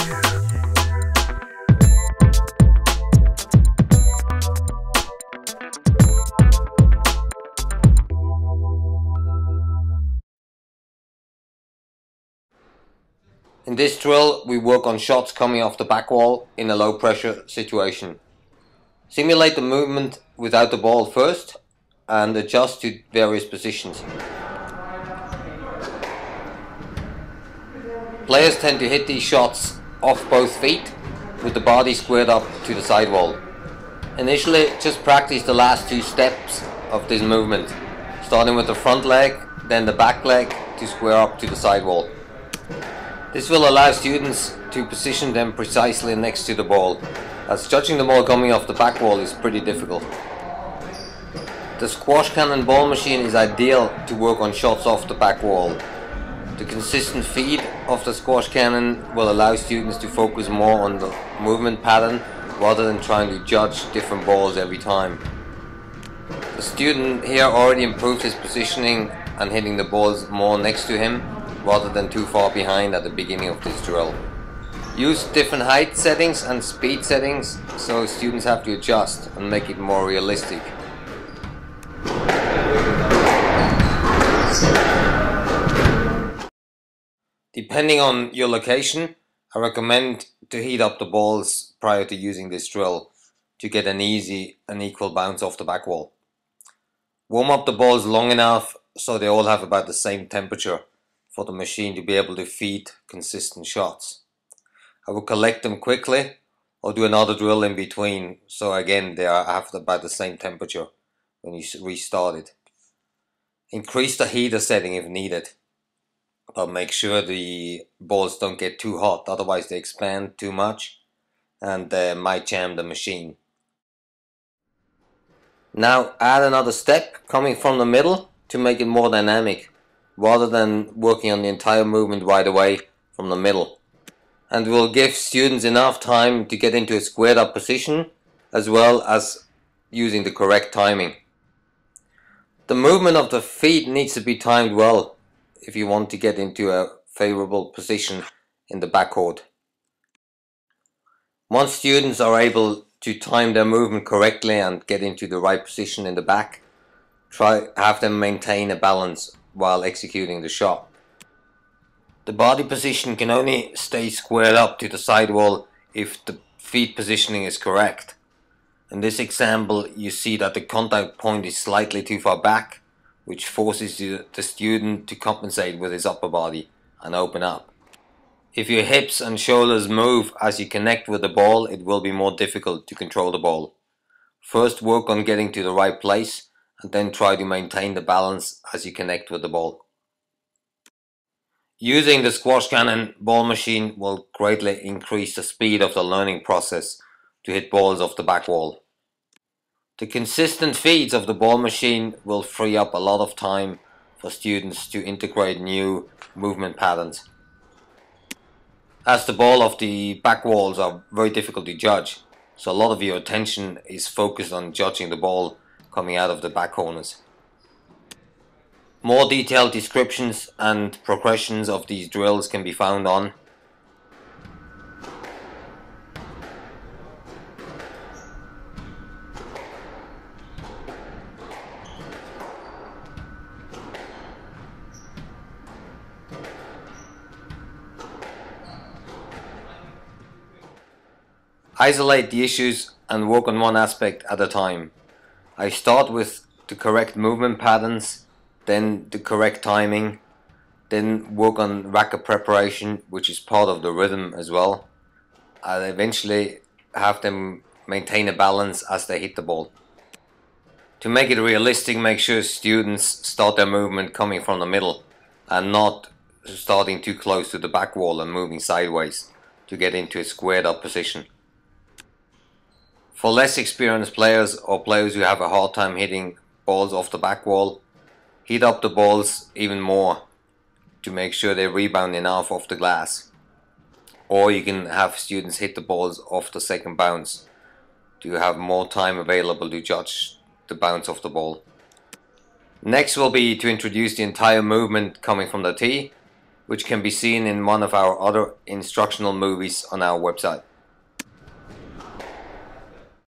In this drill, we work on shots coming off the back wall in a low pressure situation. Simulate the movement without the ball first and adjust to various positions. Players tend to hit these shots off both feet with the body squared up to the sidewall. Initially, just practice the last two steps of this movement, starting with the front leg, then the back leg to square up to the sidewall. This will allow students to position them precisely next to the ball, as judging the ball coming off the back wall is pretty difficult. The squash cannon ball machine is ideal to work on shots off the back wall. The consistent feed of the squash cannon will allow students to focus more on the movement pattern rather than trying to judge different balls every time. The student here already improved his positioning and hitting the balls more next to him rather than too far behind at the beginning of this drill. Use different height settings and speed settings so students have to adjust and make it more realistic. Depending on your location, I recommend to heat up the balls prior to using this drill to get an easy and equal bounce off the back wall. Warm up the balls long enough so they all have about the same temperature for the machine to be able to feed consistent shots. I will collect them quickly or do another drill in between, so again they have about the same temperature when you restart it. Increase the heater setting if needed, but make sure the balls don't get too hot, otherwise they expand too much and might jam the machine. Now add another step coming from the middle to make it more dynamic, rather than working on the entire movement right away from the middle, and will give students enough time to get into a squared up position as well as using the correct timing. The movement of the feet needs to be timed well if you want to get into a favorable position in the backcourt. Once students are able to time their movement correctly and get into the right position in the back, have them maintain a balance while executing the shot. The body position can only stay squared up to the sidewall if the feet positioning is correct. In this example, you see that the contact point is slightly too far back, which forces the student to compensate with his upper body and open up. If your hips and shoulders move as you connect with the ball, it will be more difficult to control the ball. First work on getting to the right place, and then try to maintain the balance as you connect with the ball. Using the squash cannon ball machine will greatly increase the speed of the learning process to hit balls off the back wall. The consistent feeds of the ball machine will free up a lot of time for students to integrate new movement patterns, as the ball of the back walls are very difficult to judge, so a lot of your attention is focused on judging the ball coming out of the back corners. More detailed descriptions and progressions of these drills can be found on Isolate the issues and work on one aspect at a time. I start with the correct movement patterns, then the correct timing, then work on racket preparation, which is part of the rhythm as well. I'll eventually have them maintain a balance as they hit the ball. To make it realistic, make sure students start their movement coming from the middle and not starting too close to the back wall and moving sideways to get into a squared up position. For less experienced players or players who have a hard time hitting balls off the back wall, heat up the balls even more to make sure they rebound enough off the glass. Or you can have students hit the balls off the second bounce to have more time available to judge the bounce of the ball. Next will be to introduce the entire movement coming from the tee which can be seen in one of our other instructional movies on our website.